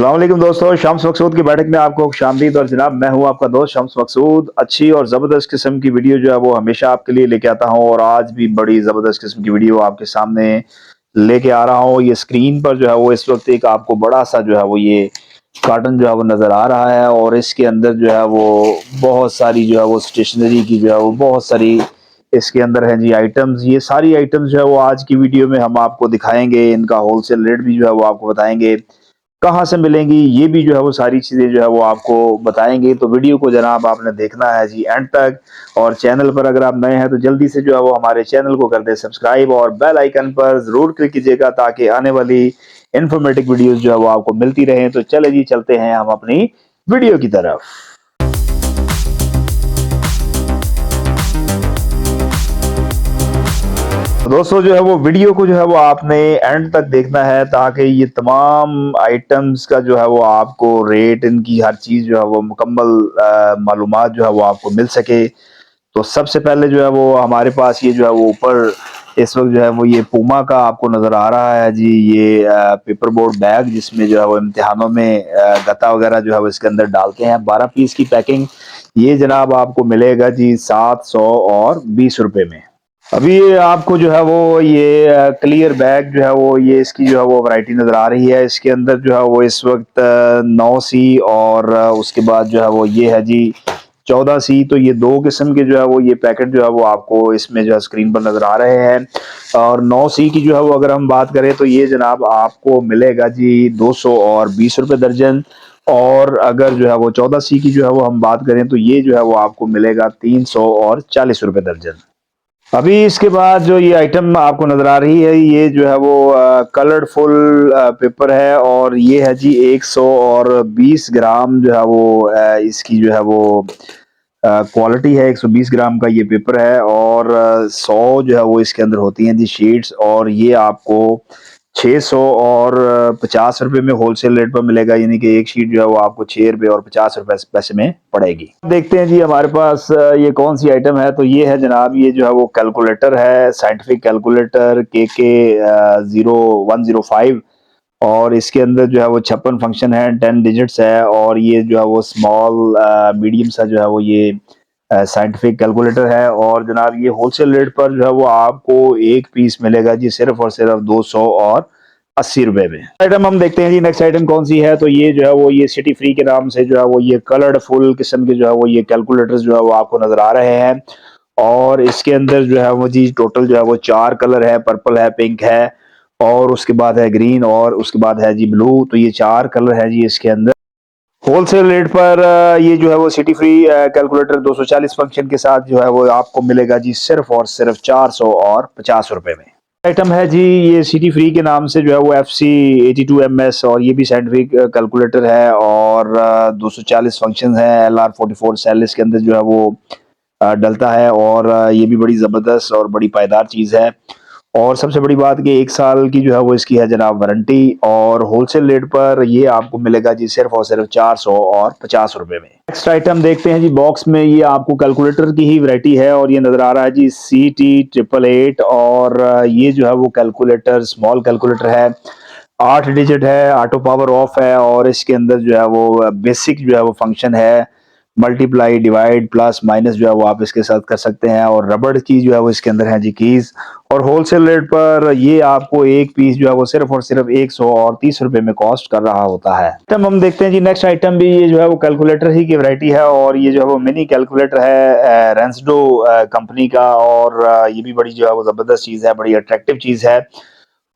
अस्सलाम वालेकुम दोस्तों, शम्स मकसूद की बैठक में आपको खुशामदीद। और जनाब मैं हूं आपका दोस्त शम्स मकसूद। अच्छी और ज़बरदस्त किस्म की वीडियो जो है वो हमेशा आपके लिए लेके आता हूं और आज भी बड़ी ज़बरदस्त किस्म की वीडियो आपके सामने लेके आ रहा हूं। ये स्क्रीन पर जो है वो इस वक्त एक आपको बड़ा सा जो है वो ये कार्टन जो है वो नज़र आ रहा है और इसके अंदर जो है वो बहुत सारी जो है वो स्टेशनरी की जो है वो बहुत सारी इसके अंदर है जी आइटम्स। ये सारी आइटम्स जो है वो आज की वीडियो में हम आपको दिखाएंगे। इनका होलसेल रेट भी जो है वो आपको बताएंगे, कहाँ से मिलेंगी ये भी जो है वो सारी चीज़ें जो है वो आपको बताएंगे। तो वीडियो को जनाब आपने देखना है जी एंड तक। और चैनल पर अगर आप नए हैं तो जल्दी से जो है वो हमारे चैनल को कर दे सब्सक्राइब और बेल आइकन पर ज़रूर क्लिक कीजिएगा ताकि आने वाली इन्फॉर्मेटिव वीडियोस जो है वो आपको मिलती रहें। तो चले जी, चलते हैं हम अपनी वीडियो की तरफ। दोस्तों जो है वो वीडियो को जो है वो आपने एंड तक देखना है ताकि ये तमाम आइटम्स का जो है वो आपको रेट, इनकी हर चीज़ जो है वो मुकम्मल मालूमात जो है वो आपको मिल सके। तो सबसे पहले जो है वो हमारे पास ये जो है वो ऊपर इस वक्त जो है वो ये पूमा का आपको नज़र आ रहा है जी। ये पेपर बोर्ड बैग जिसमें जो है वो इम्तिहानों में गत्ता वगैरह जो है वो इसके अंदर डालते हैं। 12 पीस की पैकिंग ये जनाब आपको मिलेगा जी 720 रुपये में। अभी ये आपको जो है वो ये क्लियर बैग जो है वो ये इसकी जो है वो वैरायटी नज़र आ रही है। इसके अंदर जो है वो इस वक्त 9C और उसके बाद जो है वो ये है जी 14C। तो ये दो किस्म के जो है वो ये पैकेट जो है वो आपको इसमें जो है स्क्रीन पर नज़र आ रहे हैं। और 9C की जो है वो अगर हम बात करें तो ये जनाब आपको मिलेगा जी 220 रुपये दर्जन। और अगर जो है वो 14C की जो है वो हम बात करें तो ये जो है वो आपको मिलेगा 340 रुपये दर्जन। अभी इसके बाद जो ये आइटम आपको नज़र आ रही है ये जो है वो कलरफुल पेपर है और ये है जी 120 ग्राम जो है वो इसकी जो है वो क्वालिटी है। 120 ग्राम का ये पेपर है और 100 जो है वो इसके अंदर होती हैं जी शीट्स। और ये आपको 600 और 50 रुपये में होलसेल रेट पर मिलेगा, यानी कि एक शीट जो है वो आपको 6 रुपये और 50 रुपये पैसे में पड़ेगी। देखते हैं जी हमारे पास ये कौन सी आइटम है। तो ये है जनाब, ये जो है वो कैलकुलेटर है, साइंटिफिक कैलकुलेटर KK 0105। और इसके अंदर जो है वो 56 फंक्शन है, 10 डिजिट्स है। और ये जो है वो स्मॉल मीडियम सा जो है वो ये साइंटिफिक कैलकुलेटर है। और जनाब ये होलसेल रेट पर जो है वो आपको एक पीस मिलेगा जी सिर्फ और सिर्फ 280 रुपये में। आइटम हम देखते हैं जी नेक्स्ट आइटम कौन सी है। तो ये जो है वो ये सिटी फ्री के नाम से जो है वो ये कलरफुल किस्म के जो है वो ये कैलकुलेटर्स जो है वो आपको नजर आ रहे हैं। और इसके अंदर जो है वो जी टोटल जो है वो 4 कलर है, पर्पल है, पिंक है और उसके बाद है ग्रीन और उसके बाद है जी ब्लू। तो ये 4 कलर है जी इसके अंदर। होलसेल रेट पर ये जो है वो सिटी फ्री कैलकुलेटर 240 फंक्शन के साथ जो है वो आपको मिलेगा जी सिर्फ और सिर्फ 450 रुपये में। आइटम है जी ये सिटी फ्री के नाम से जो है वो FC82MS और ये भी साइंटिफिक कैलकुलेटर है और 240 फंक्शन है। LR44 सेल इसके अंदर जो है वो डलता है और ये भी बड़ी ज़बरदस्त और बड़ी पायदार चीज़ है। और सबसे बड़ी बात कि 1 साल की जो है वो इसकी है जनाब वारंटी। और होलसेल रेट पर ये आपको मिलेगा जी सिर्फ और सिर्फ 450 रुपये में। नेक्स्ट आइटम देखते हैं जी बॉक्स में। ये आपको कैलकुलेटर की ही वैरायटी है और ये नज़र आ रहा है जी CT888 और ये जो है वो कैलकुलेटर स्मॉल कैलकुलेटर है, 8 डिजिट है, ऑटो पावर ऑफ है। और इसके अंदर जो है वो बेसिक जो है वो फंक्शन है, मल्टीप्लाई, डिवाइड, प्लस माइनस जो है वो आप इसके साथ कर सकते हैं। और रबड़ की जो है वो इसके अंदर है जी कीज। और होलसेल रेट पर ये आपको एक पीस जो है वो सिर्फ और सिर्फ 130 रुपये में कॉस्ट कर रहा होता है। आइटम हम देखते हैं जी नेक्स्ट आइटम भी ये जो है वो कैलकुलेटर ही की वैरायटी है और ये जो है वो मिनी कैलकुलेटर है रेंसडो कंपनी का। और ये भी बड़ी जो है वो जबरदस्त चीज़ है, बड़ी अट्रैक्टिव चीज़ है।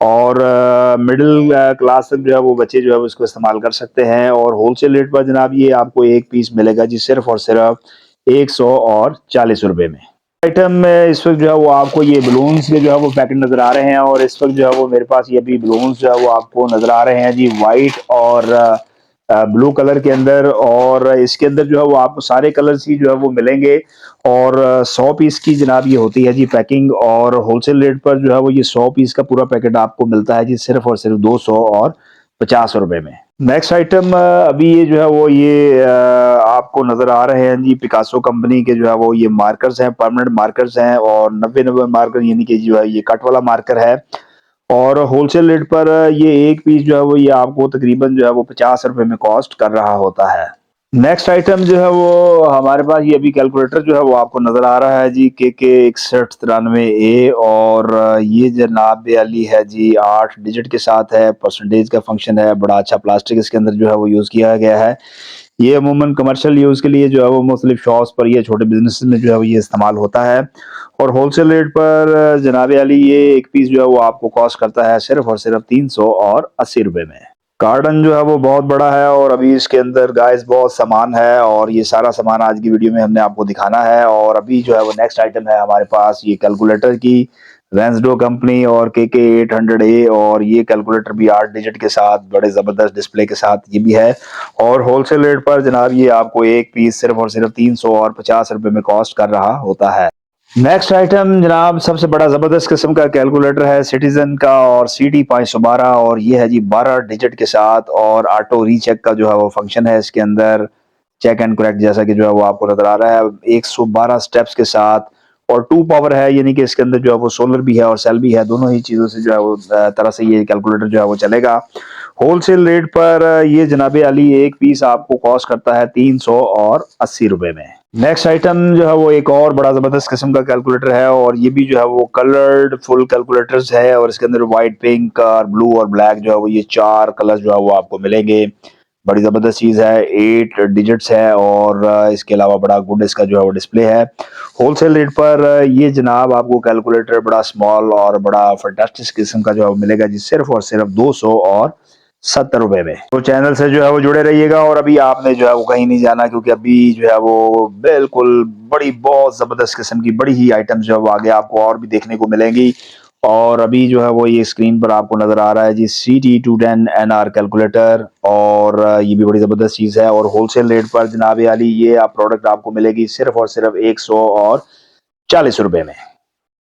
और मिडिल क्लास तक जो है वो बच्चे जो है वो इसको इस्तेमाल कर सकते हैं। और होलसेल रेट पर जनाब ये आपको एक पीस मिलेगा जी सिर्फ और सिर्फ 140 रुपये में। आइटम में इस वक्त जो है वो आपको ये बलून्स के जो है वो पैकेट नजर आ रहे हैं और इस वक्त जो है वो मेरे पास ये भी बलून्स जो है वो आपको नजर आ रहे हैं जी वाइट और ब्लू कलर के अंदर। और इसके अंदर जो है वो आपको सारे कलर्स ही जो है वो मिलेंगे। और 100 पीस की जनाब ये होती है जी पैकिंग। और होलसेल रेट पर जो है वो ये 100 पीस का पूरा पैकेट आपको मिलता है जी सिर्फ और सिर्फ 250 रुपये में। नेक्स्ट आइटम अभी ये जो है वो ये आपको नजर आ रहे हैं जी पिकासो कंपनी के जो है वो ये मार्कर्स हैं, परमानेंट मार्कर्स हैं और 90 मार्कर यानी कि जो है ये कट वाला मार्कर है। और होलसेल रेट पर ये एक पीस जो है वो ये आपको तकरीबन जो है वो 50 रुपए में कॉस्ट कर रहा होता है। नेक्स्ट आइटम जो है वो हमारे पास ये अभी कैलकुलेटर जो है वो आपको नज़र आ रहा है जी के 6193A, और ये जनाब अली है जी 8 डिजिट के साथ है, परसेंटेज का फंक्शन है, बड़ा अच्छा प्लास्टिक इसके अंदर जो है वो यूज़ किया गया है। ये अमूमन कमर्शियल यूज़ के लिए जो है वो मुख्तलिफ शॉप्स पर, ये छोटे बिजनेस में जो है वो ये इस्तेमाल होता है। और होलसेल रेट पर जनाब अली ये एक पीस जो है वो आपको कॉस्ट करता है सिर्फ और सिर्फ 380 रुपए में। गार्डन जो है वो बहुत बड़ा है और अभी इसके अंदर गाइस बहुत सामान है, और ये सारा सामान आज की वीडियो में हमने आपको दिखाना है। और अभी जो है वो नेक्स्ट आइटम है हमारे पास ये कैलकुलेटर की, वेंसडो कंपनी और के 800A, और ये कैलकुलेटर भी 8 डिजिट के साथ बड़े ज़बरदस्त डिस्प्ले के साथ ये भी है। और होलसेल रेट पर जनाब ये आपको एक पीस सिर्फ और सिर्फ 350 रुपए में कॉस्ट कर रहा होता है। नेक्स्ट आइटम जनाब सबसे बड़ा ज़बरदस्त किस्म का कैलकुलेटर है सिटीजन का, और CT512, और ये है जी 12 डिजिट के साथ, और ऑटो रीचेक का जो है वो फंक्शन है इसके अंदर, चेक एंड करेक्ट जैसा कि जो है वो आपको नजर आ रहा है 112 स्टेप्स के साथ। और 2 पावर है, यानी कि इसके अंदर जो है वो सोलर भी है और सेल भी है, दोनों ही चीज़ों से जो है वो तरह से ये कैलकुलेटर जो है वो चलेगा। होलसेल रेट पर ये जनाबे अली एक पीस आपको कॉस्ट करता है 380 रुपए में। नेक्स्ट आइटम जो है वो एक और बड़ा ज़बरदस्त किस्म का कैलकुलेटर है, और ये भी जो है वो कलर्ड फुल कैलकुलेटर्स है, और इसके अंदर वाइट, पिंक और ब्लू और ब्लैक जो है वो ये 4 कलर्स जो है वो आपको मिलेंगे। बड़ी ज़बरदस्त चीज़ है, 8 डिजिट्स है, और इसके अलावा बड़ा गुड इसका जो है वो डिस्प्ले है। होलसेल रेट पर ये जनाब आपको कैलकुलेटर बड़ा स्मॉल और बड़ा फैंटास्टिक किस्म का जो है वो मिलेगा जी सिर्फ और सिर्फ 270 रुपए में। तो चैनल से जो है वो जुड़े रहिएगा, और अभी आपने जो है वो कहीं नहीं जाना, क्योंकि अभी जो है वो बिल्कुल बड़ी बहुत ज़बरदस्त किस्म की बड़ी ही आइटम्स जो है वो आगे आपको और भी देखने को मिलेंगी। और अभी जो है वो ये स्क्रीन पर आपको नज़र आ रहा है जी CT210NR कैलकुलेटर, और ये भी बड़ी ज़बरदस्त चीज़ है। और होलसेल रेट पर जनाब आली ये आप प्रोडक्ट आपको मिलेगी सिर्फ और सिर्फ 140 रुपए में।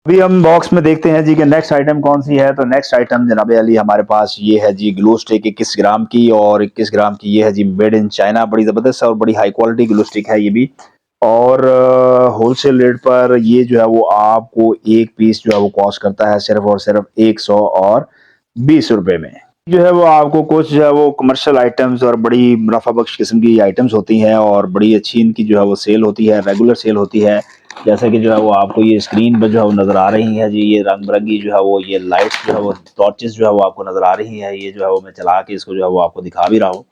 अभी हम बॉक्स में देखते हैं जी कि नेक्स्ट आइटम कौन सी है। तो नेक्स्ट आइटम जनाब अली हमारे पास ये है जी ग्लू स्टिक 21 ग्राम की, और 21 ग्राम की ये है जी मेड इन चाइना, बड़ी ज़बरदस्त और बड़ी हाई क्वालिटी ग्लू स्टिक है ये भी। और होलसेल रेट पर ये जो है वो आपको एक पीस जो है वो कॉस्ट करता है सिर्फ और सिर्फ 120 रुपए में। जो है वो आपको कुछ जो है वो कमर्शियल आइटम्स और बड़ी मुनाफा बख्श किस्म की आइटम्स होती हैं, और बड़ी अच्छी इनकी जो है वो सेल होती है, रेगुलर सेल होती है। जैसे कि जो है वो आपको ये स्क्रीन पर जो है वो नज़र आ रही है जी, ये रंग बिरंगी जो है वो ये लाइट्स जो है वो टॉर्चेस जो है वो आपको नज़र आ रही है। ये जो है वो मैं चला के इसको जो है वो आपको दिखा भी रहा हूँ।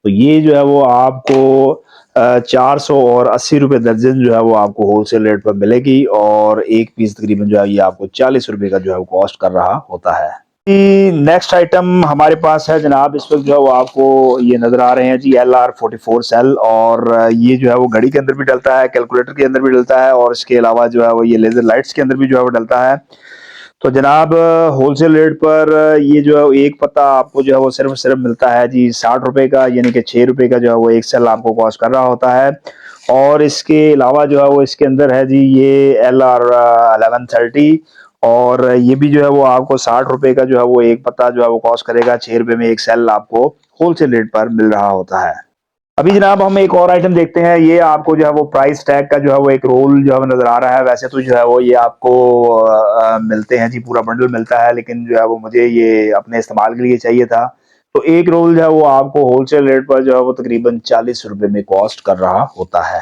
तो ये जो है वो आपको 480 रुपये दर्जन जो है वो आपको होलसेल रेट पर मिलेगी, और एक पीस तकरीबन जो है ये आपको 40 रुपये का जो है वो कॉस्ट कर रहा होता है। नेक्स्ट आइटम हमारे पास है जनाब, इस वक्त जो है वो आपको ये नजर आ रहे हैं जी LR44 सेल, और ये जो है वो घड़ी के अंदर भी डलता है, कैलकुलेटर के अंदर भी डलता है, और इसके अलावा जो है वो ये लेजर लाइट्स के अंदर भी जो है वो डलता है। तो जनाब होलसेल रेट पर ये जो है एक पत्ता आपको जो है वो सिर्फ सिर्फ मिलता है जी 60 रुपए का, यानी कि 6 रुपए का जो है वो एक सेल आपको कॉस्ट कर रहा होता है। और इसके अलावा जो है वो इसके अंदर है जी ये LR1130, और ये भी जो है वो आपको 60 रुपए का जो है वो एक पत्ता जो है वो कॉस्ट करेगा, 6 रुपए में एक सेल आपको होलसेल रेट पर मिल रहा होता है। अभी जनाब हम एक और आइटम देखते हैं, ये आपको जो है वो प्राइस टैग का जो है वो एक रोल जो है नजर आ रहा है। वैसे तो जो है वो ये आपको मिलते हैं जी, पूरा बंडल मिलता है, लेकिन जो है वो मुझे ये अपने इस्तेमाल के लिए चाहिए था। तो एक रोल जो है वो आपको होलसेल रेट पर जो है वो तकरीबन 40 रुपए में कॉस्ट कर रहा होता है।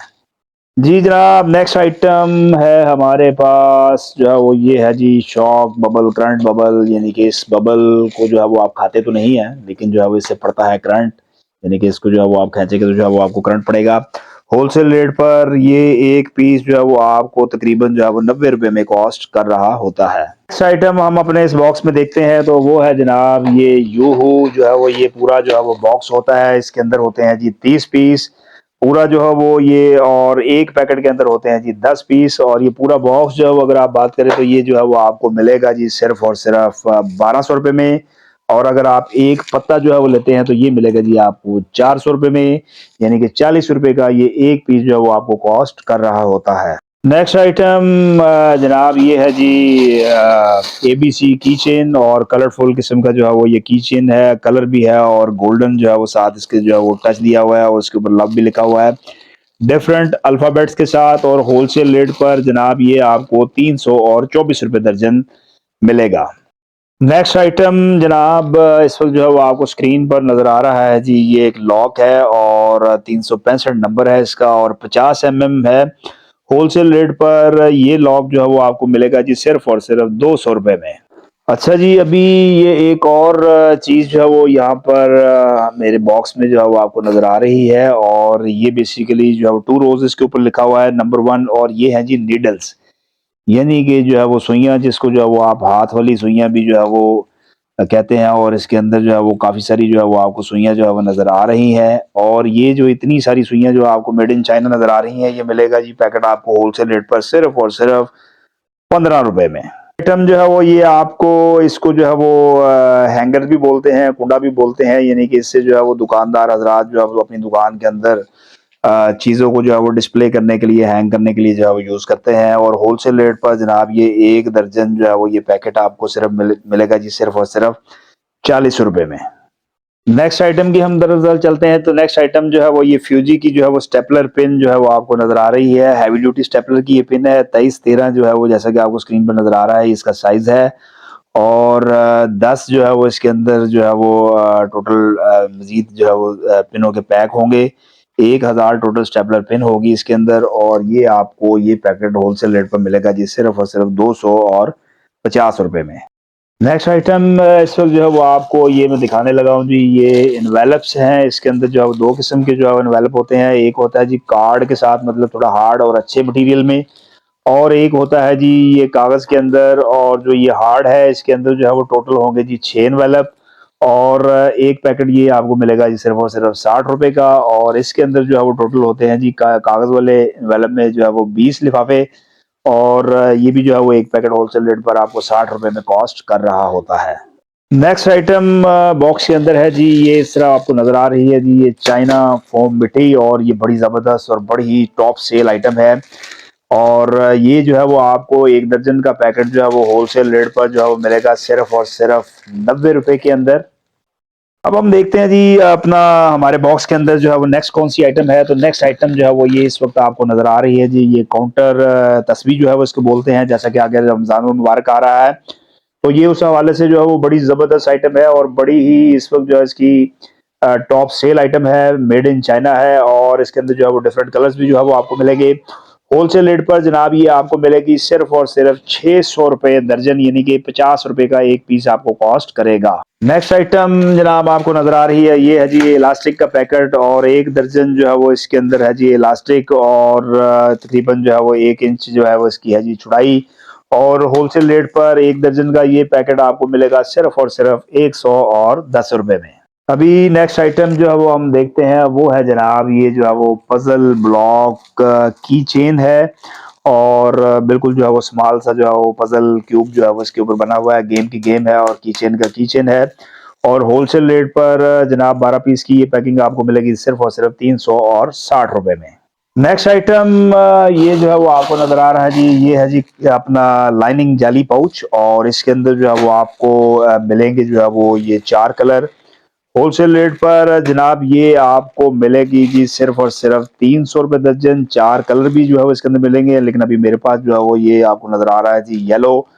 जी जनाब नेक्स्ट आइटम है हमारे पास जो है वो ये है जी शॉक बबल, करंट बबल, यानी कि इस बबल को जो है वो आप खाते तो नहीं है, लेकिन जो है वो इससे पड़ता है करंट, यानी कि इसको जो है वो आप खींचेंगे तो जो है वो आपको करंट पड़ेगा। होलसेल रेट पर ये एक पीस जो है वो आपको तकरीबन जो है वो 90 रुपए में कॉस्ट कर रहा होता है। नेक्स्ट आइटम हम अपने इस बॉक्स में देखते हैं, तो वो है जनाब ये यूहू जो है वो ये पूरा जो है वो बॉक्स होता है, इसके अंदर होते हैं जी 30 पीस पूरा जो है वो ये, और एक पैकेट के अंदर होते हैं जी 10 पीस, और ये पूरा बॉक्स जो है वो अगर आप बात करें तो ये जो है वो आपको मिलेगा जी सिर्फ और सिर्फ 1200 रुपये में। और अगर आप एक पत्ता जो है वो लेते हैं तो ये मिलेगा जी आपको 400 रुपये में, यानी कि 40 रुपये का ये एक पीस जो है वो आपको कॉस्ट कर रहा होता है। नेक्स्ट आइटम जनाब ये है जी ABC की चेन, और कलरफुल किस्म का जो है वो ये की चेन है, कलर भी है और गोल्डन जो है वो साथ इसके जो है वो टच दिया हुआ है, और उसके ऊपर लव भी लिखा हुआ है डिफरेंट अल्फ़ाबेट्स के साथ। और होलसेल रेट पर जनाब ये आपको 324 रुपये दर्जन मिलेगा। नेक्स्ट आइटम जनाब इस वक्त जो है वो आपको स्क्रीन पर नज़र आ रहा है जी। ये एक लॉक है और 365 नंबर है इसका और 50 है। होलसेल रेट पर ये लॉक जो है वो आपको मिलेगा जी सिर्फ और सिर्फ 200 रुपये में। अच्छा जी, अभी ये एक और चीज़ जो है वो यहाँ पर मेरे बॉक्स में जो है वो आपको नज़र आ रही है और ये बेसिकली जो है वो टू रोज़ के ऊपर लिखा हुआ है नंबर 1 और ये है जी नीडल्स। यानी कि जो है वो सुइयाँ जिसको जो है वो आप हाथ वाली सुइयाँ भी जो है वो कहते हैं और इसके अंदर जो है वो काफ़ी सारी जो है वो आपको सुइयाँ जो है वो नज़र आ रही हैं और ये जो इतनी सारी सुइयाँ जो आपको मेड इन चाइना नज़र आ रही हैं, ये मिलेगा जी पैकेट आपको होलसेल रेट पर सिर्फ़ और सिर्फ़ 15 रुपए में। आइटम जो है वो ये आपको इसको जो है वो हैंगर भी बोलते हैं, कुंडा भी बोलते हैं, यानी कि इससे जो है वो दुकानदार हज़रात जो है वो अपनी दुकान के अंदर चीज़ों को जो है वो डिस्प्ले करने के लिए, हैंग करने के लिए जो है वो यूज़ करते हैं और होलसेल रेट पर जनाब ये 1 दर्जन जो है वो ये पैकेट आपको सिर्फ़ मिलेगा जी सिर्फ़ और सिर्फ़ 40 रुपए में। नेक्स्ट आइटम की हम दरअसल चलते हैं तो नेक्स्ट आइटम जो है वो ये फ्यूजी की जो है वो स्टेपलर पिन जो है वो आपको नज़र आ रही है। हैवी ड्यूटी स्टेपलर की ये पिन है 2313 जो है वो जैसा कि आपको स्क्रीन पर नज़र आ रहा है इसका साइज़ है और 10 जो है वो इसके अंदर जो है वो टोटल मज़ीद जो है वो पिनों के पैक होंगे। 1000 टोटल स्टेपलर पिन होगी इसके अंदर और ये आपको ये पैकेट होलसेल रेट पर मिलेगा जी सिर्फ़ और सिर्फ़ 200 और 50 रुपए में। नेक्स्ट आइटम इस वक्त जो है वो आपको ये मैं दिखाने लगा हूँ जी। ये इन्वेलप्स हैं, इसके अंदर जो है वो 2 किस्म के जो है इन्वेलप होते हैं। एक होता है जी कार्ड के साथ मतलब थोड़ा हार्ड और अच्छे मटेरियल में और एक होता है जी ये कागज़ के अंदर और जो ये हार्ड है इसके अंदर जो है वो टोटल होंगे जी 6 इन्वेलप और एक पैकेट ये आपको मिलेगा जी सिर्फ़ और सिर्फ़ 60 रुपए का और इसके अंदर जो है वो टोटल होते हैं जी कागज़ वाले इन्वेलप में जो है वो 20 लिफ़ाफ़े और ये भी जो है वो एक पैकेट होलसेल रेट पर आपको 60 रुपए में कॉस्ट कर रहा होता है। नेक्स्ट आइटम बॉक्स के अंदर है जी। ये इस तरह आपको नज़र आ रही है जी। ये चाइना फोम मिठाई और ये बड़ी ज़बरदस्त और बड़ी ही टॉप सेल आइटम है और ये जो है वो आपको 1 दर्जन का पैकेट जो है वो होलसेल रेट पर जो है वो मिलेगा सिर्फ़ और सिर्फ़ 90 रुपए के अंदर। अब हम देखते हैं जी अपना हमारे बॉक्स के अंदर जो है वो नेक्स्ट कौन सी आइटम है। तो नेक्स्ट आइटम जो है वो ये इस वक्त आपको नज़र आ रही है जी। ये काउंटर तस्वीर जो है वो इसको बोलते हैं, जैसा कि आगे रमज़ान मुबारक आ रहा है तो ये उस हवाले से जो है वो बड़ी ज़बरदस्त आइटम है और बड़ी ही इस वक्त जो है इसकी टॉप सेल आइटम है, मेड इन चाइना है और इसके अंदर जो है वो डिफरेंट कलर्स भी जो है वो आपको मिलेंगे। होलसेल रेट पर जनाब ये आपको मिलेगी सिर्फ और सिर्फ 600 रुपए दर्जन, यानी कि 50 रुपए का एक पीस आपको कॉस्ट करेगा। नेक्स्ट आइटम जनाब आपको नजर आ रही है, ये है जी इलास्टिक का पैकेट और 1 दर्जन जो है वो इसके अंदर है जी इलास्टिक और तकरीबन जो है वो 1 इंच जो है वो इसकी है जी चौड़ाई और होलसेल रेट पर 1 दर्जन का ये पैकेट आपको मिलेगा सिर्फ और सिर्फ 110 रुपए में। अभी नेक्स्ट आइटम जो है वो हम देखते हैं वो है जनाब ये जो है वो पजल ब्लॉक की चेन है और बिल्कुल जो है वो स्मॉल सा जो है वो पजल क्यूब जो है वो इसके ऊपर बना हुआ है। गेम की गेम है और की चेन का की चेन है और होलसेल रेट पर जनाब 12 पीस की ये पैकिंग आपको मिलेगी सिर्फ और सिर्फ 360 रुपए में। नेक्स्ट आइटम ये जो है वो आपको नजर आ रहा है जी। ये है जी अपना लाइनिंग जाली पाउच और इसके अंदर जो है वो आपको मिलेंगे जो है वो ये 4 कलर। होलसेल रेट पर जनाब ये आपको मिलेगी जी सिर्फ और सिर्फ 300 रुपए दर्जन। 4 कलर भी जो है वो इसके अंदर मिलेंगे, लेकिन अभी मेरे पास जो है वो ये आपको नजर आ रहा है जी येलो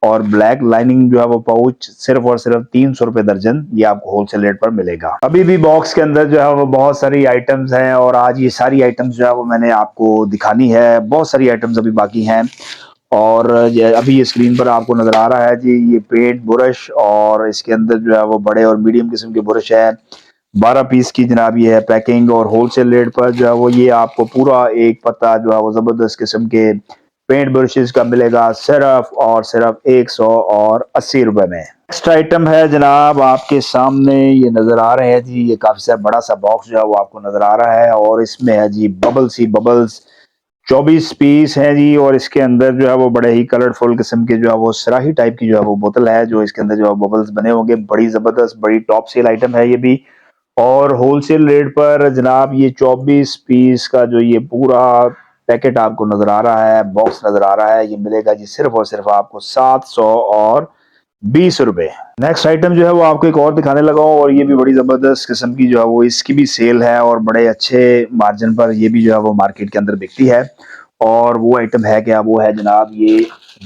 और ब्लैक लाइनिंग जो है वो पाउच सिर्फ और सिर्फ 300 रुपए दर्जन ये आपको होलसेल रेट पर मिलेगा। अभी भी बॉक्स के अंदर जो है वो बहुत सारी आइटम्स हैं और आज ये सारी आइटम्स जो है वो मैंने आपको दिखानी है। बहुत सारी आइटम्स अभी बाकी हैं और अभी ये स्क्रीन पर आपको नजर आ रहा है जी ये पेंट ब्रश और इसके अंदर जो है वो बड़े और मीडियम किस्म के ब्रश है। 12 पीस की जनाब ये है पैकिंग और होलसेल रेट पर जो है वो ये आपको पूरा एक पत्ता जो है वो जबरदस्त किस्म के पेंट ब्रशेस का मिलेगा सिर्फ और सिर्फ 180 रुपए में। नेक्स्ट आइटम है जनाब आपके सामने ये नजर आ रहे हैं जी। ये काफी सा बड़ा सा बॉक्स जो है वो आपको नजर आ रहा है और इसमें है जी बबल्स ही बबल्स। 24 पीस है जी और इसके अंदर जो है वो बड़े ही कलरफुल किस्म के जो है वो सराही टाइप की जो है वो बोतल है, जो इसके अंदर जो है बबल्स बने होंगे। बड़ी जबरदस्त बड़ी टॉप सेल आइटम है ये भी और होलसेल रेट पर जनाब ये 24 पीस का जो ये पूरा पैकेट आपको नजर आ रहा है, बॉक्स नजर आ रहा है, ये मिलेगा जी सिर्फ और सिर्फ आपको 720 रुपए। नेक्स्ट आइटम जो है वो आपको एक और दिखाने लगा हूँ और ये भी बड़ी जबरदस्त किस्म की जो है वो इसकी भी सेल है और बड़े अच्छे मार्जिन पर ये भी जो है वो मार्केट के अंदर बिकती है और वो आइटम है क्या, वो है जनाब ये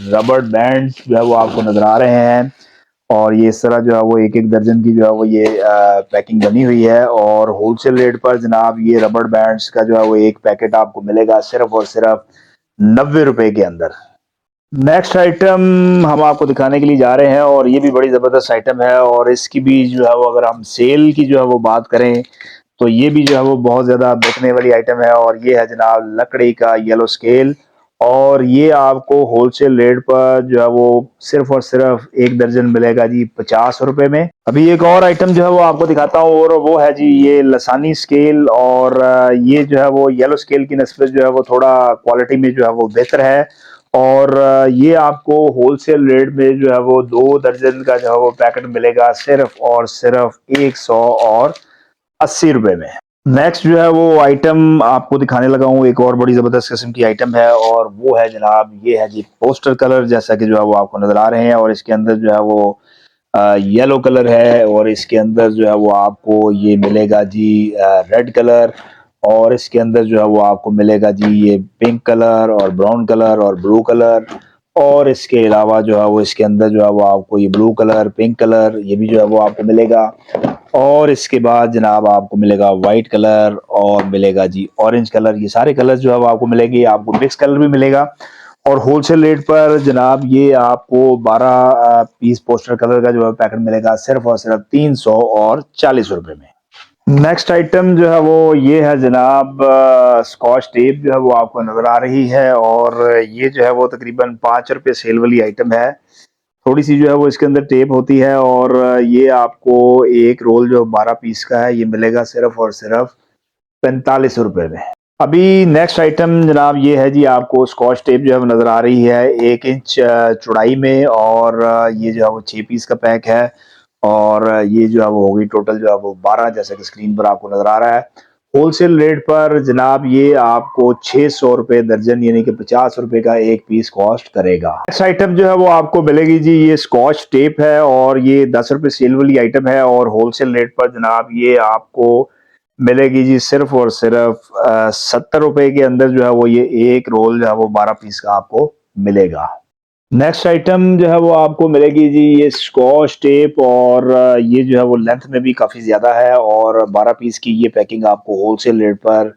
रबड़ बैंड जो है वो आपको नजर आ रहे हैं और ये इस तरह जो है वो एक एक दर्जन की जो है वो ये पैकिंग बनी हुई है। और होलसेल रेट पर जनाब ये रबड़ बैंड्स का जो है वो एक पैकेट आपको मिलेगा सिर्फ और सिर्फ 90 रुपए के अंदर। नेक्स्ट आइटम हम आपको दिखाने के लिए जा रहे हैं और ये भी बड़ी ज़बरदस्त आइटम है और इसकी भी जो है वो अगर हम सेल की जो है वो बात करें तो ये भी जो है वो बहुत ज़्यादा बिकने वाली आइटम है। और ये है जनाब लकड़ी का येलो स्केल और ये आपको होलसेल रेट पर जो है वो सिर्फ और सिर्फ एक दर्जन मिलेगा जी 50 रुपए में। अभी एक और आइटम जो है वो आपको दिखाता हूँ और वो है जी ये लसानी स्केल। और ये जो है वो येलो स्केल की नस्बत जो है वो थोड़ा क्वालिटी में जो है वो बेहतर है। और ये आपको होलसेल रेट में जो है वो 2 दर्जन का जो है वो पैकेट मिलेगा सिर्फ और सिर्फ 180 रुपए में। नेक्स्ट जो है वो आइटम आपको दिखाने लगा हूँ एक और बड़ी ज़बरदस्त किस्म की आइटम है और वो है जनाब ये है जी पोस्टर कलर, जैसा कि जो है वो आपको नज़र आ रहे हैं। और इसके अंदर जो है वो येलो कलर है और इसके अंदर जो है वो आपको ये मिलेगा जी रेड कलर। और इसके अंदर जो है वो आपको मिलेगा जी ये पिंक कलर और ब्राउन कलर और ब्लू कलर। और इसके अलावा जो है वो इसके अंदर जो है वो आपको ये ब्लू कलर, पिंक कलर ये भी जो है वो आपको मिलेगा। और इसके बाद जनाब आपको मिलेगा वाइट कलर और मिलेगा जी ऑरेंज कलर। ये सारे कलर जो है वो आपको मिलेंगे, आपको मिक्स कलर भी मिलेगा। और होलसेल रेट पर जनाब ये आपको 12 पीस पोस्टर कलर का जो है पैकेट मिलेगा सिर्फ और सिर्फ 340 रुपए में। नेक्स्ट आइटम जो है वो ये है जनाब स्कॉच टेप जो है वो आपको नजर आ रही है। और ये जो है वो तकरीबन 5 रुपए सेल वाली आइटम है। थोड़ी सी जो है वो इसके अंदर टेप होती है और ये आपको एक रोल जो 12 पीस का है ये मिलेगा सिर्फ और सिर्फ 45 रुपए में। अभी नेक्स्ट आइटम जनाब ये है जी आपको स्कॉच टेप जो है वो नज़र आ रही है 1 इंच चौड़ाई में। और ये जो है वो 6 पीस का पैक है। और ये जो है वो होगी टोटल जो है वो 12, जैसा कि स्क्रीन पर आपको नज़र आ रहा है। होलसेल रेट पर जनाब ये आपको 600 रुपए दर्जन यानी कि 50 रुपए का एक पीस कॉस्ट करेगा। नेक्स्ट आइटम जो है वो आपको मिलेगी जी ये स्कॉच टेप है और ये 10 रुपए सेल वाली आइटम है। और होलसेल रेट पर जनाब ये आपको मिलेगी जी सिर्फ और सिर्फ 70 रुपए के अंदर जो है वो ये एक रोल जो है वो 12 पीस का आपको मिलेगा। नेक्स्ट आइटम जो है वो आपको मिलेगी जी ये स्कॉच टेप और ये जो है वो लेंथ में भी काफ़ी ज़्यादा है। और 12 पीस की ये पैकिंग आपको होलसेल रेट पर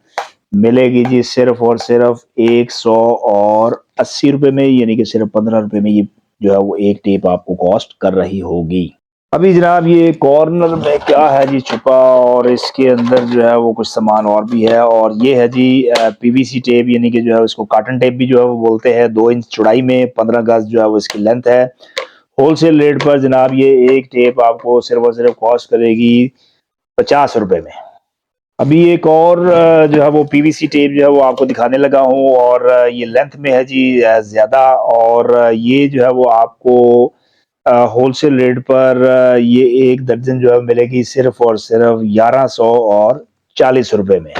मिलेगी जी सिर्फ और सिर्फ 180 रुपए में, यानी कि सिर्फ 15 रुपए में ये जो है वो एक टेप आपको कॉस्ट कर रही होगी। अभी जनाब ये कॉर्नर में क्या है जी छुपा और इसके अंदर जो है वो कुछ सामान और भी है। और ये है जी पीवीसी टेप, यानी कि जो है उसको कॉटन टेप भी जो है वो बोलते हैं। 2 इंच चौड़ाई में 15 गज जो है वो इसकी लेंथ है। होलसेल रेट पर जनाब ये एक टेप आपको सिर्फ और सिर्फ कॉस्ट करेगी 50 रुपए में। अभी एक और जो है वो पीवीसी टेप जो है वो आपको दिखाने लगा हूँ और ये लेंथ में है जी ज़्यादा। और ये जो है वो आपको होलसेल रेट पर ये एक दर्जन जो है मिलेगी सिर्फ और सिर्फ 1140 रुपए में।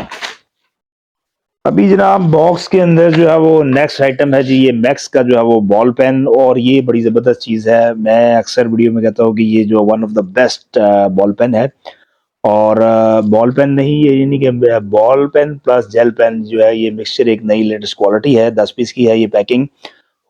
अभी जनाब बॉक्स के अंदर जो है वो नेक्स्ट आइटम है जी ये मैक्स का जो है वो बॉल पेन। और ये बड़ी ज़बरदस्त चीज़ है, मैं अक्सर वीडियो में कहता हूँ कि ये जो one of the best ball pen है। और बॉल पेन नहीं ये यानी कि ball pen plus gel pen जो है ये मिक्सचर एक नई लेटेस्ट क्वालिटी है। 10 पीस की है ये पैकिंग।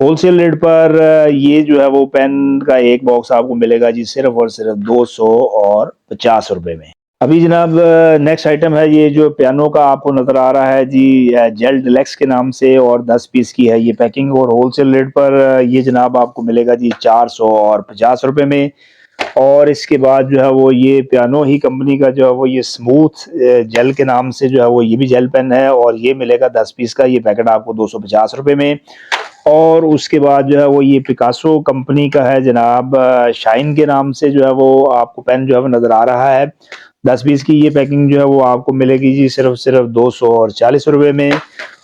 होलसेल रेट पर ये जो है वो पेन का एक बॉक्स आपको मिलेगा जी सिर्फ और सिर्फ 250 रुपए में। अभी जनाब नेक्स्ट आइटम है ये जो पियानो का आपको नज़र आ रहा है जी जेल डिलेक्स के नाम से। और 10 पीस की है ये पैकिंग। और होलसेल रेट पर ये जनाब आपको मिलेगा जी 450 रुपए में। और इसके बाद जो है वो ये पियानो ही कंपनी का जो है वो ये स्मूथ जेल के नाम से जो है वो ये भी जेल पेन है और ये मिलेगा 10 पीस का ये पैकेट आपको 250 रुपए में। और उसके बाद जो है वो ये पिकासो कंपनी का है जनाब शाइन के नाम से जो है वो आपको पेन जो है वो नज़र आ रहा है। 10 पीस की ये पैकिंग जो है वो आपको मिलेगी जी सिर्फ 240 रुपए में।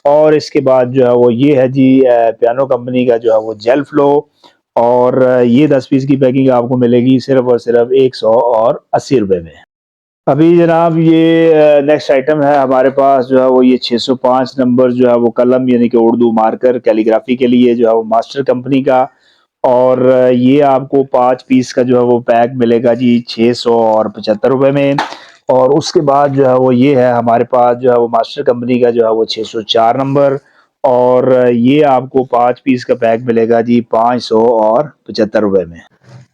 और इसके बाद जो है वो ये है जी पियानो कंपनी का जो है वो जेल फ्लो। और ये 10 पीस की पैकिंग आपको मिलेगी सिर्फ और सिर्फ 180 रुपए में। अभी जनाब ये नेक्स्ट आइटम है हमारे पास जो है वो ये 605 नंबर जो है वो कलम, यानी कि उर्दू मार्कर कैलीग्राफी के लिए जो है वो मास्टर कंपनी का। और ये आपको 5 पीस का जो है वो पैक मिलेगा जी 675 रुपए में। और उसके बाद जो है वो ये है हमारे पास जो है वो मास्टर कंपनी का जो है वो 604 नंबर। और ये आपको 5 पीस का पैक मिलेगा जी 575 रुपए में।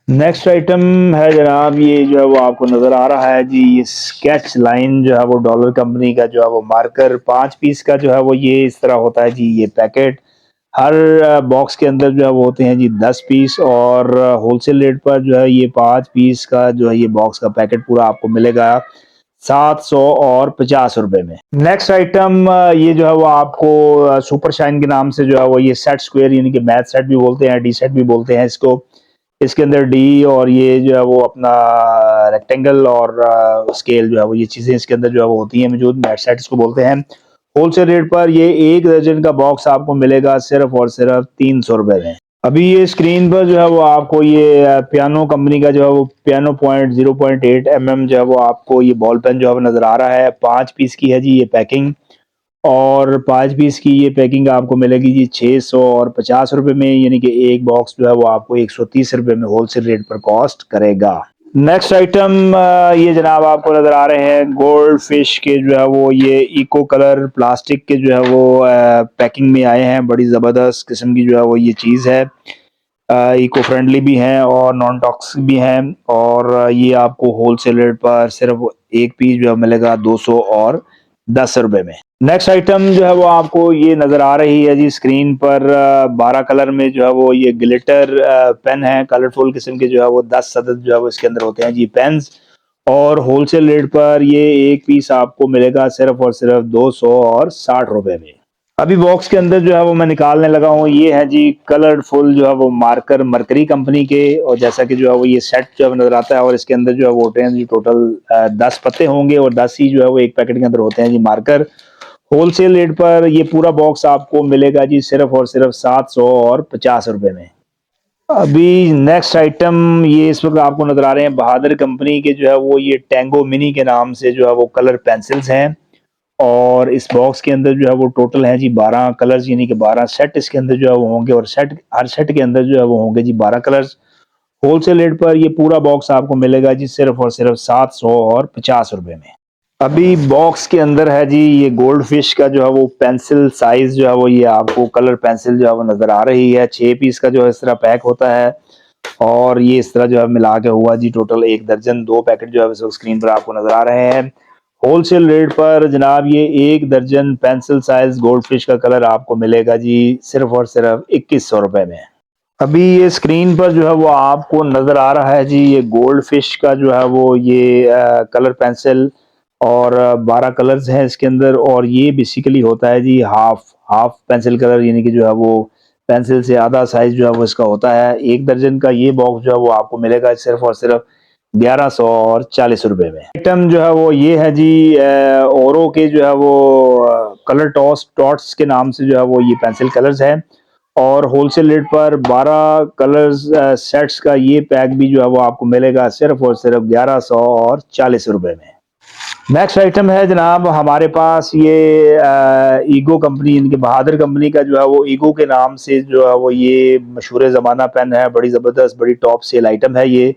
नेक्स्ट आइटम है जनाब, ये जो है वो आपको नज़र आ रहा है जी, ये स्केच लाइन जो है वो डॉलर कंपनी का जो है वो मार्कर 5 पीस का जो है वो ये इस तरह होता है जी। ये पैकेट हर बॉक्स के अंदर जो है वो होते हैं जी 10 पीस, और होलसेल रेट पर जो है ये 5 पीस का जो है ये बॉक्स का पैकेट पूरा आपको मिलेगा 750 रुपए में। नेक्स्ट आइटम ये जो है वो आपको सुपर शाइन के नाम से जो है वो ये सेट स्क्वायर यानी कि मैथ सेट भी बोलते हैं, डी सेट भी बोलते हैं इसको। इसके अंदर डी और ये जो है वो अपना रेक्टेंगल और स्केल जो है वो ये चीज़ें इसके अंदर जो है वो होती हैं मौजूद, मैट सेट इसको बोलते हैं। होलसेल रेट पर ये 1 दर्जन का बॉक्स आपको मिलेगा सिर्फ और सिर्फ 300 रुपए में। अभी ये स्क्रीन पर जो है वो आपको ये पियानो कंपनी का जो है वो पियानो पॉइंट 0.8 जो है वो आपको ये बॉल पेन जो है वो नज़र आ रहा है। 5 पीस की है जी ये पैकिंग, और 5 पीस की ये पैकिंग आपको मिलेगी जी 650 रुपए में, यानी कि एक बॉक्स जो है वो आपको 130 रुपए में होलसेल रेट पर कॉस्ट करेगा। नेक्स्ट आइटम ये जनाब आपको नज़र आ रहे हैं गोल्ड फिश के जो है वो ये इको कलर प्लास्टिक के जो है वो पैकिंग में आए हैं। बड़ी ज़बरदस्त किस्म की जो है वो ये चीज़ है, इको फ्रेंडली भी हैं और नॉन टॉक्सिक भी हैं, और ये आपको होलसेल रेट पर सिर्फ एक पीस जो है मिलेगा 210 रुपए में। नेक्स्ट आइटम जो है वो आपको ये नज़र आ रही है जी स्क्रीन पर, 12 कलर में जो है वो ये ग्लिटर पेन है, कलरफुल किस्म के जो है वो 10 सदद जो है वो इसके अंदर होते हैं जी पेन्स, और होलसेल रेट पर ये एक पीस आपको मिलेगा सिर्फ और सिर्फ 260 रुपए में। अभी बॉक्स के अंदर जो है वो मैं निकालने लगा हूँ, ये है जी कलरफुल जो है वो मार्कर मरकरी कंपनी के, और जैसा कि जो है वो ये सेट जो है नजर आता है, और इसके अंदर जो है वो होते हैं जी टोटल 10 पत्ते होंगे, और 10 ही जो है वो एक पैकेट के अंदर होते हैं जी मार्कर। होलसेल रेट पर ये पूरा बॉक्स आपको मिलेगा जी सिर्फ और सिर्फ 750 रुपए में। अभी नेक्स्ट आइटम ये इस वक्त आपको नजर आ रहे हैं बहादुर कंपनी के जो है वो ये टैंगो मिनी के नाम से जो है वो कलर पेंसिल्स हैं, और इस बॉक्स के अंदर जो है वो टोटल है जी 12 कलर्स, यानी कि 12 सेट इसके अंदर जो है वो होंगे, और सेट हर सेट के अंदर जो है वो होंगे जी 12 कलर्स। होलसेल रेट पर ये पूरा बॉक्स आपको मिलेगा जी सिर्फ और सिर्फ 750 रुपए में। अभी बॉक्स के अंदर है जी ये गोल्ड फिश का जो है वो पेंसिल साइज जो है वो ये आपको कलर पेंसिल जो है वो नजर आ रही है। 6 पीस का जो है इस तरह पैक होता है, और ये इस तरह जो है मिला के हुआ जी टोटल 1 दर्जन 2 पैकेट जो है इस वक्त स्क्रीन पर आपको नजर आ रहे हैं। होलसेल रेट पर जनाब ये 1 दर्जन पेंसिल साइज गोल्ड फिश का कलर आपको मिलेगा जी सिर्फ और सिर्फ 2100 रुपए में। अभी ये स्क्रीन पर जो है वो आपको नजर आ रहा है जी ये गोल्ड फिश का जो है वो ये कलर पेंसिल, और 12 कलर्स हैं इसके अंदर, और ये बेसिकली होता है जी हाफ हाफ पेंसिल कलर, यानी कि जो है वो पेंसिल से आधा साइज जो है वो इसका होता है। 1 दर्जन का ये बॉक्स जो है वो आपको मिलेगा सिर्फ और सिर्फ 1140 रुपए में। आइटम जो है वो ये है जी ओरो के जो है वो कलर टॉस टॉट्स के नाम से जो है वो ये पेंसिल कलर्स है, और होलसेल रेट पर 12 कलर्स सेट्स का ये पैक भी जो है वो आपको मिलेगा सिर्फ और सिर्फ 1140 रुपए में। नेक्स्ट आइटम है जनाब हमारे पास ये ईगो कंपनी, इनके बहादुर कंपनी का जो है वो ईगो के नाम से जो है वो ये मशहूर ज़माना पेन है। बड़ी ज़बरदस्त बड़ी टॉप सेल आइटम है ये।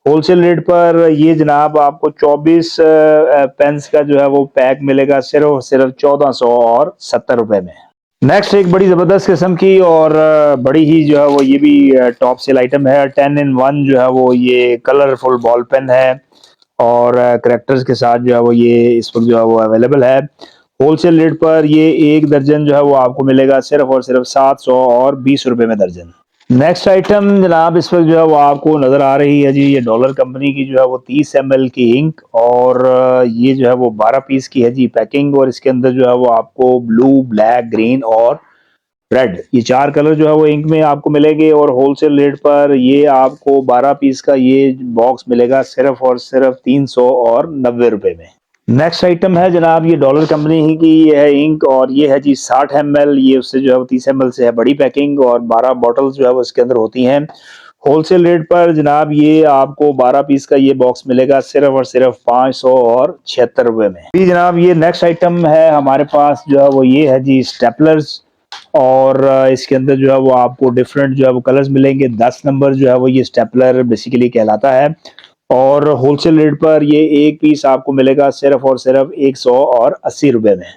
होलसेल रेट पर ये जनाब आपको 24 पेन्स का जो है वो पैक मिलेगा सिर्फ और सिर्फ 1470 रुपए में। नेक्स्ट एक बड़ी ज़बरदस्त किस्म की और बड़ी ही जो है वो ये भी टॉप सेल आइटम है। 10 in 1 जो है वो ये कलरफुल बॉल पेन है, और करेक्टर्स के साथ जो है वो ये इस वक्त जो है वो अवेलेबल है। होलसेल रेट पर ये 1 दर्जन जो है वो आपको मिलेगा सिर्फ और सिर्फ 720 रुपए में दर्जन। नेक्स्ट आइटम जनाब इस वक्त जो है वो आपको नज़र आ रही है जी ये डॉलर कंपनी की जो है वो 30 ml की इंक, और ये जो है वो 12 पीस की है जी पैकिंग, और इसके अंदर जो है वो आपको ब्लू ब्लैक ग्रीन और रेड ये 4 कलर जो है वो इंक में आपको मिलेंगे, और होलसेल रेट पर ये आपको 12 पीस का ये बॉक्स मिलेगा सिर्फ और सिर्फ 390 रुपए में। नेक्स्ट आइटम है जनाब ये डॉलर कंपनी ही की ये है इंक, और ये है जी 60 ml, ये उससे जो है वो 30 ml से है बड़ी पैकिंग, और 12 बॉटल्स जो है वो इसके अंदर होती हैं। होलसेल रेट पर जनाब ये आपको 12 पीस का ये बॉक्स मिलेगा सिर्फ और सिर्फ 576 रुपए में। जी जनाब ये नेक्स्ट आइटम है हमारे पास जो है वो ये है जी स्टेपलर्स, और इसके अंदर जो है वो आपको डिफरेंट जो है वो कलर्स मिलेंगे। 10 नंबर जो है वो ये स्टेपलर बेसिकली कहलाता है, और होलसेल रेट पर ये एक पीस आपको मिलेगा सिर्फ और सिर्फ 180 रुपए में।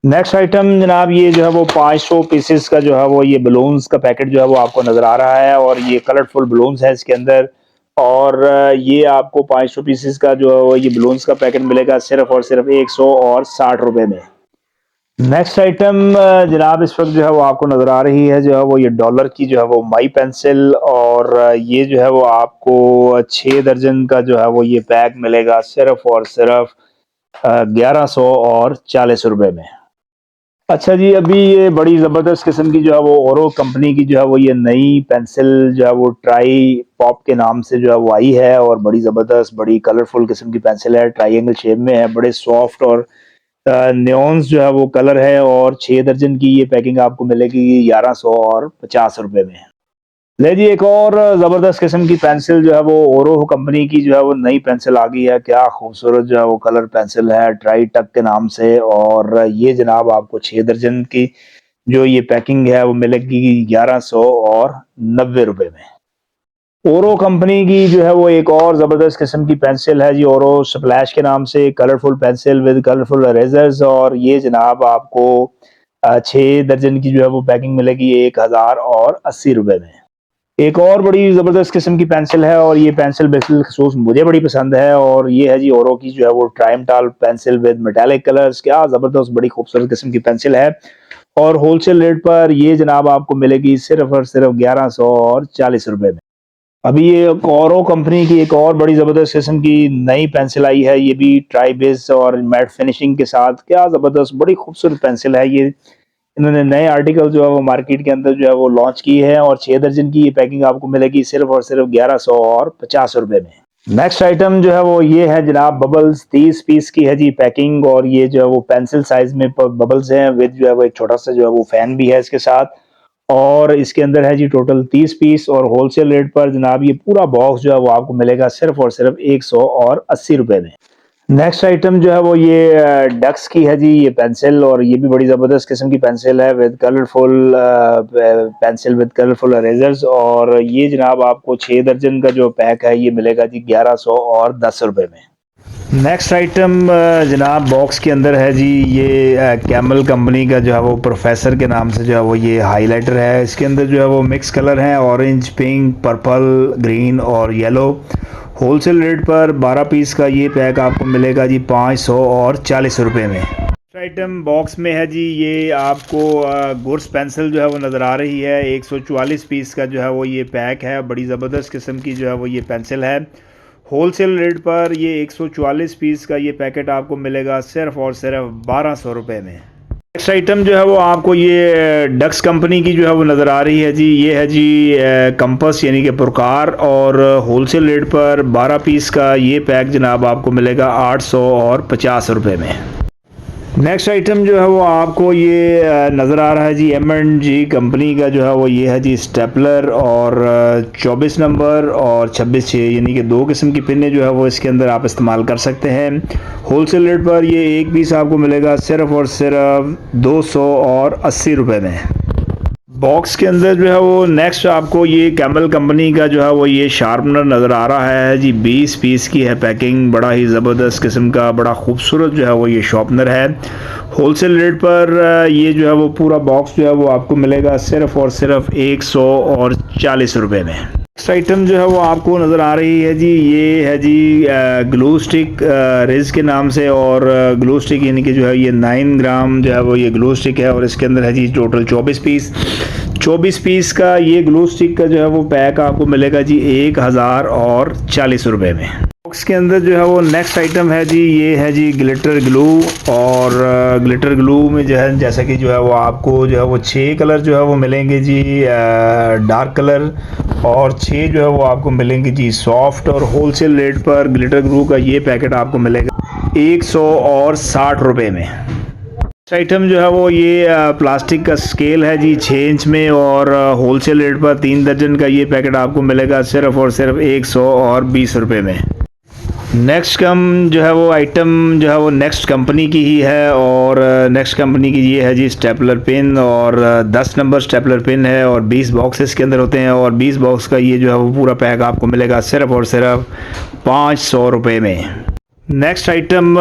नेक्स्ट आइटम जनाब ये जो है वो 500 पीसेस का जो है वो ये बलून्स का पैकेट जो है वो आपको नज़र आ रहा है और ये कलरफुल बलून्स है इसके अंदर। और ये आपको 500 पीसेस का जो है वो ये बलून्स का पैकेट मिलेगा सिर्फ और सिर्फ 160 रुपए में। नेक्स्ट आइटम जनाब इस वक्त जो है वो आपको नज़र आ रही है जो है वो ये डॉलर की जो है वो माई पेंसिल और ये जो है वो आपको 6 दर्जन का जो है वो ये पैक मिलेगा सिर्फ और सिर्फ 1140 रुपए में। अच्छा जी, अभी ये बड़ी ज़बरदस्त किस्म की जो है वो ओरो कंपनी की जो है वो ये नई पेंसिल जो है वो ट्राई पॉप के नाम से जो है वो आई है और बड़ी ज़बरदस्त बड़ी कलरफुल किस्म की पेंसिल है, ट्रायंगल शेप में है, बड़े सॉफ्ट और नियॉन्स जो है वो कलर है और 6 दर्जन की ये पैकिंग आपको मिलेगी 1150 रुपए में। ले जी एक और ज़बरदस्त किस्म की पेंसिल जो है वो ओरो कंपनी की जो है वो नई पेंसिल आ गई है। क्या खूबसूरत जो है वो कलर पेंसिल है ट्राई टक के नाम से और ये जनाब आपको 6 दर्जन की जो ये पैकिंग है वो मिलेगी 1190 रुपए में। ओरो कंपनी की जो है वो एक और ज़बरदस्त किस्म की पेंसिल है जी ओरो स्प्लैश के नाम से colourful pencil with colourful erasers और ये जनाब आपको 6 दर्जन की जो है वो पैकिंग मिलेगी 1080 रुपए में। एक और बड़ी ज़बरदस्त किस्म की पेंसिल है और ये पेंसिल बिलखसूस मुझे बड़ी पसंद है और ये है जी ओरो की जो है वो ट्राइमटाल पेंसिल विद मेटालिक कलर्स। क्या ज़बरदस्त बड़ी खूबसूरत किस्म की पेंसिल है और होलसेल रेट पर ये जनाब आपको मिलेगी सिर्फ और सिर्फ 1140 रुपए में। अभी ये ओरो कंपनी की एक और बड़ी ज़बरदस्त किस्म की नई पेंसिल आई है, ये भी ट्राई बेस और मैट फिनिशिंग के साथ। क्या ज़बरदस्त बड़ी खूबसूरत पेंसिल है ये। इन्होंने नए आर्टिकल जो है वो मार्केट के अंदर जो है वो लॉन्च की है और 6 दर्जन की ये पैकिंग आपको मिलेगी सिर्फ और सिर्फ 1150 रुपए में। नेक्स्ट आइटम जो है वो ये है जनाब बबल्स 30 पीस की है जी पैकिंग और ये जो है वो पेंसिल साइज में बबल्स हैं विद जो है वो एक छोटा सा जो है वो फैन भी है इसके साथ और इसके अंदर है जी टोटल 30 पीस और होलसेल रेट पर जनाब ये पूरा बॉक्स जो है वो आपको मिलेगा सिर्फ और सिर्फ 180 रुपए में। नेक्स्ट आइटम जो है वो ये डक्स की है जी ये पेंसिल और ये भी बड़ी ज़बरदस्त किस्म की पेंसिल है with colourful pencil with colourful erasers और ये जनाब आपको 6 दर्जन का जो पैक है ये मिलेगा जी 1110 रुपए में। नेक्स्ट आइटम जनाब बॉक्स के अंदर है जी ये कैमल कंपनी का जो है वो प्रोफेसर के नाम से जो है वो ये हाइलाइटर है। इसके अंदर जो है वो मिक्स कलर हैं ऑरेंज, पिंक, पर्पल, ग्रीन और येलो। होलसेल रेट पर 12 पीस का ये पैक आपको मिलेगा जी 540 रुपए में। आइटम बॉक्स में है जी ये आपको गुर्स पेंसिल जो है वो नज़र आ रही है 144 पीस का जो है वो ये पैक है। बड़ी ज़बरदस्त किस्म की जो है वो ये पेंसिल है। होलसेल रेट पर ये 144 पीस का ये पैकेट आपको मिलेगा सिर्फ और सिर्फ 1200 रुपये में। नेक्स्ट आइटम जो है वो आपको ये डक्स कंपनी की जो है वो नज़र आ रही है जी ये है जी कंपस यानी कि पुरकार और होलसेल रेट पर 12 पीस का ये पैक जनाब आपको मिलेगा 850 रुपये में। नेक्स्ट आइटम जो है वो आपको ये नज़र आ रहा है जी M&G कंपनी का जो है वो ये है जी स्टेपलर और 24 नंबर और 26 यानी कि 2 किस्म की पिनें जो है वो इसके अंदर आप इस्तेमाल कर सकते हैं। होलसेल रेट पर ये एक पीस आपको मिलेगा सिर्फ और सिर्फ 280 रुपये में। बॉक्स के अंदर जो है वो नेक्स्ट आपको ये कैमल कंपनी का जो है वो ये शार्पनर नज़र आ रहा है जी 20 पीस की है पैकिंग। बड़ा ही ज़बरदस्त किस्म का बड़ा खूबसूरत जो है वो ये शार्पनर है। होलसेल रेट पर ये जो है वो पूरा बॉक्स जो है वो आपको मिलेगा सिर्फ और सिर्फ 140 रुपये में। नेक्स्ट आइटम जो है वो आपको नज़र आ रही है जी ये है जी ग्लू स्टिक रिज के नाम से और ग्लू स्टिक यानी कि जो है ये 9 ग्राम जो है वो ये ग्लू स्टिक है और इसके अंदर है जी टोटल 24 पीस का ये ग्लू स्टिक का जो है वो पैक आपको मिलेगा जी 1040 रुपये में। बॉक्स के अंदर जो है वो नेक्स्ट आइटम है जी ये है जी ग्लिटर ग्लू और ग्लिटर ग्लू में जो है जैसा कि जो है वो आपको जो है वो 6 कलर जो है वो मिलेंगे जी डार्क कलर और 6 जो है वो आपको मिलेंगे जी सॉफ्ट और होलसेल रेट पर ग्लिटर ग्लू का ये पैकेट आपको मिलेगा 160 रुपये में। आइटम जो है वो ये प्लास्टिक का स्केल है जी 6 इंच में और होलसेल रेट पर 3 दर्जन का ये पैकेट आपको मिलेगा सिर्फ और सिर्फ 120 रुपये में। नेक्स्ट जो है वो आइटम जो है वो नेक्स्ट कंपनी की ही है और नेक्स्ट कंपनी की ये है जी स्टेपलर पिन और 10 नंबर स्टेपलर पिन है और 20 बॉक्सेस के अंदर होते हैं और 20 बॉक्स का ये जो है वो पूरा पैक आपको मिलेगा सिर्फ और सिर्फ 500 रुपये में। नेक्स्ट आइटम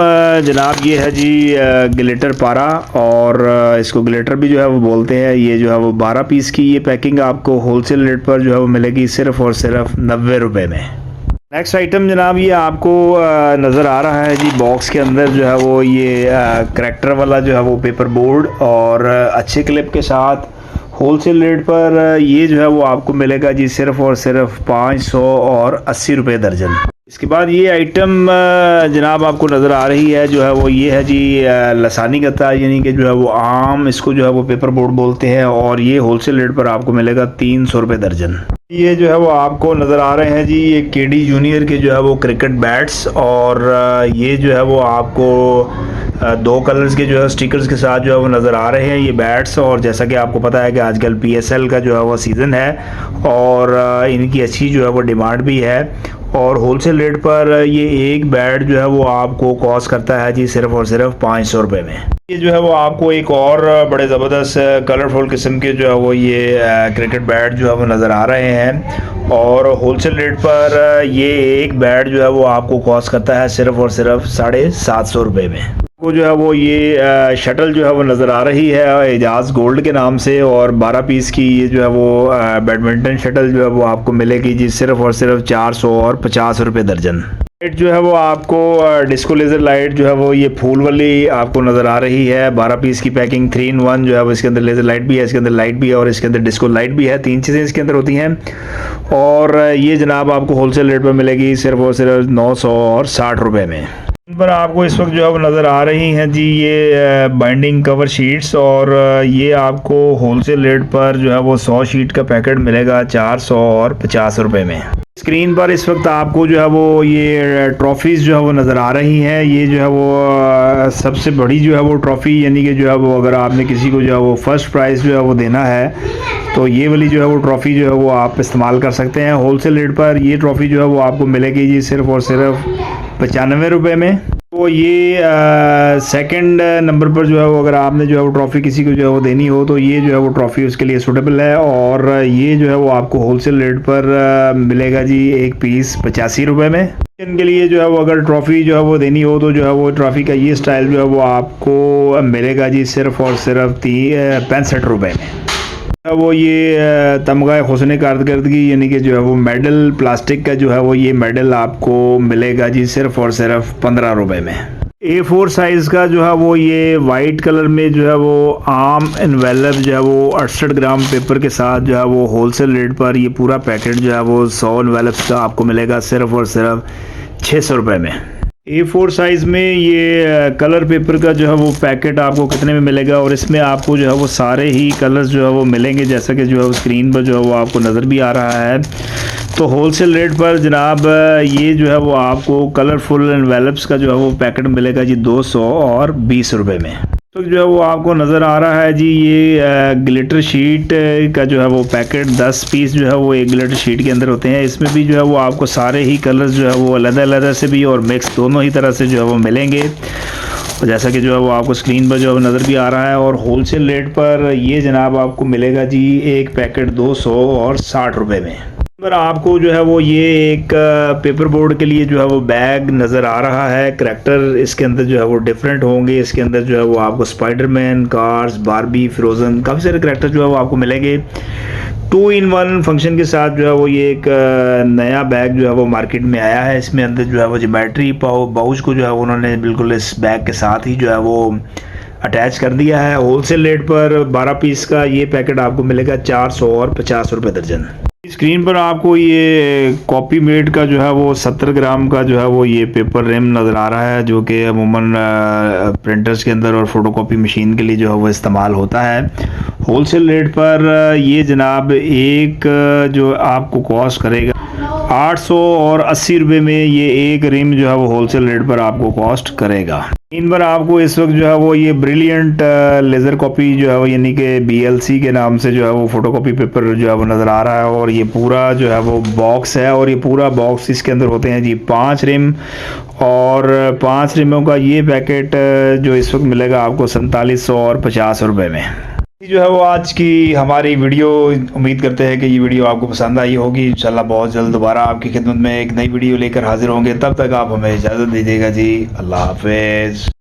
जनाब ये है जी ग्लिटर पारा, और इसको ग्लिटर भी जो है वो बोलते हैं। ये जो है वो 12 पीस की ये पैकिंग आपको होलसेल रेट पर जो है वो मिलेगी सिर्फ़ और सिर्फ 90 रुपये में। नेक्स्ट आइटम जनाब ये आपको नज़र आ रहा है जी बॉक्स के अंदर जो है वो ये करैक्टर वाला जो है वो पेपर बोर्ड, और अच्छे क्लिप के साथ होलसेल रेट पर ये जो है वो आपको मिलेगा जी सिर्फ़ और सिर्फ 580 रुपये दर्जन। इसके बाद ये आइटम जनाब आपको नज़र आ रही है जो है वो ये है जी लसानी गत्ता, यानी कि जो है वो आम, इसको जो है वो पेपर बोर्ड बोलते हैं, और ये होलसेल रेट पर आपको मिलेगा 300 रुपये दर्जन। ये जो है वो आपको नज़र आ रहे हैं जी ये केडी जूनियर के जो है वो क्रिकेट बैट्स, और ये जो है वो आपको 2 कलर्स के जो है स्टिकर्स के साथ जो है वो नज़र आ रहे हैं ये बैट्स। और जैसा कि आपको पता है कि आजकल PSL का जो है वो सीज़न है, और इनकी अच्छी जो है वो डिमांड भी है, और होलसेल रेट पर ये एक बैट जो है वो आपको कॉस्ट करता है जी सिर्फ़ और सिर्फ 500 रुपये में। ये जो है वो आपको एक और बड़े ज़बरदस्त कलरफुल किस्म के जो है वो ये क्रिकेट बैट जो है वो नज़र आ रहे हैं, और होलसेल रेट पर ये एक बैट जो है वो आपको कॉस्ट करता है सिर्फ़ और सिर्फ 750 रुपये में। को जो है वो ये शटल जो है वो नज़र आ रही है एजाज गोल्ड के नाम से, और 12 पीस की ये जो है वो बैडमिंटन शटल जो है वो आपको मिलेगी जी सिर्फ़ और सिर्फ 450 रुपये दर्जन। लाइट जो है वो आपको डिस्को लेज़र लाइट जो है वो ये फूल वाली आपको नज़र आ रही है। 12 पीस की पैकिंग 3 in 1 जो है वो, इसके अंदर लेज़र लाइट भी है, इसके अंदर लाइट भी है, और इसके अंदर डिस्को लाइट भी है। 3 चीज़ें इसके अंदर होती हैं, और ये जनाब आपको होलसेल रेट पर मिलेगी सिर्फ़ और सिर्फ 960 रुपये में। इन पर आपको इस वक्त जो है वो नज़र आ रही हैं जी ये बाइंडिंग कवर शीट्स, और ये आपको होलसेल रेट पर जो है वो 100 शीट का पैकेट मिलेगा 450 रुपये में। स्क्रीन पर इस वक्त आपको जो है वो ये ट्रॉफ़ीज़ जो है वो नज़र आ रही हैं। ये जो है वो सबसे बड़ी जो है वो ट्रॉफ़ी, यानी कि जो है वो अगर आपने किसी को जो है वो फ़र्स्ट प्राइज़ जो है वो देना है तो ये वाली जो है वो ट्रॉफ़ी जो है वो आप इस्तेमाल कर सकते हैं। होलसेल रेट पर ये ट्रॉफ़ी जो है वो आपको मिलेगी जी सिर्फ़ और सिर्फ 95 रुपये में। तो ये सेकंड नंबर पर जो है वो अगर आपने जो है वो ट्रॉफ़ी किसी को जो है वो देनी हो तो ये जो है वो ट्रॉफ़ी उसके लिए सूटेबल है, और ये जो है वो आपको होलसेल रेट पर मिलेगा जी एक पीस 85 रुपये में। इनके लिए जो है वो अगर ट्रॉफ़ी जो है वो देनी हो तो जो है वो ट्रॉफ़ी का ये स्टाइल जो है वो आपको मिलेगा जी सिर्फ़ और सिर्फ 65 रुपये में। वो ये तमगा हुस्न कारकर्दगी, यानी कि जो है वो मेडल प्लास्टिक का जो है वो ये मेडल आपको मिलेगा जी सिर्फ़ और सिर्फ 15 रुपये में। A4 साइज़ का जो है वो ये वाइट कलर में जो है वो आम एनवेलप जो है वो 68 ग्राम पेपर के साथ जो है वो होलसेल रेट पर ये पूरा पैकेट जो है वो 100 एनवेलप्स का आपको मिलेगा सिर्फ़ और सिर्फ 600 रुपये में। A4 साइज़ में ये कलर पेपर का जो है वो पैकेट आपको कितने में मिलेगा, और इसमें आपको जो है वो सारे ही कलर्स जो है वो मिलेंगे, जैसा कि जो है वो स्क्रीन पर जो है वो आपको नज़र भी आ रहा है। तो होलसेल रेट पर जनाब ये जो है वो आपको कलरफुल एनवेलप्स का जो है वो पैकेट मिलेगा जी 220 रुपये में। तो जो है वो आपको नज़र आ रहा है जी ये ग्लिटर शीट का जो है वो पैकेट 10 पीस जो है वो एक ग्लिटर शीट के अंदर होते हैं। इसमें भी जो है वो आपको सारे ही कलर्स जो है वो अलग-अलग से भी और मिक्स दोनों ही तरह से जो है वो मिलेंगे, और जैसा कि जो है वो आपको स्क्रीन पर जो है नज़र भी आ रहा है। और होलसेल रेट पर ये जनाब आपको मिलेगा जी एक पैकेट 260 रुपये में। पर आपको जो है वो ये एक पेपर बोर्ड के लिए जो है वो बैग नज़र आ रहा है। करैक्टर इसके अंदर जो है वो डिफरेंट होंगे। इसके अंदर जो है वो आपको स्पाइडरमैन, कार्स, बारबी, फ्रोज़न, काफ़ी सारे करैक्टर जो है वो आपको मिलेंगे। 2 in 1 फंक्शन के साथ जो है वो ये एक नया बैग जो है वो मार्केट में आया है। इसमें अंदर जो है वो ज्योमेट्री पाउच को जो है उन्होंने बिल्कुल इस बैग के साथ ही जो है वो अटैच कर दिया है। होलसेल रेट पर 12 पीस का ये पैकेट आपको मिलेगा 450 रुपये दर्जन। स्क्रीन पर आपको ये कॉपी मेड का जो है वो 70 ग्राम का जो है वो ये पेपर रिम नज़र आ रहा है, जो कि अमूमन प्रिंटर्स के अंदर और फोटोकॉपी मशीन के लिए जो है वो इस्तेमाल होता है। होलसेल रेट पर ये जनाब एक जो आपको कॉस्ट करेगा 880 रुपये में। ये एक रिम जो है वो होलसेल रेट पर आपको कॉस्ट करेगा। इन पर आपको इस वक्त जो है वो ये ब्रिलियंट लेज़र कॉपी जो है वो यानी कि BLC के नाम से जो है वो फ़ोटोकॉपी पेपर जो है वो नज़र आ रहा है, और ये पूरा जो है वो बॉक्स है, और ये पूरा बॉक्स इसके अंदर होते हैं जी 5 रिम, और 5 रिमों का ये पैकेट जो इस वक्त मिलेगा आपको 4750 रुपये में। जो है वो आज की हमारी वीडियो, उम्मीद करते हैं कि ये वीडियो आपको पसंद आई होगी। इंशाल्लाह बहुत जल्द दोबारा आपकी खिदमत में एक नई वीडियो लेकर हाजिर होंगे। तब तक आप हमें इजाज़त दीजिएगा जी। अल्लाह हाफिज़।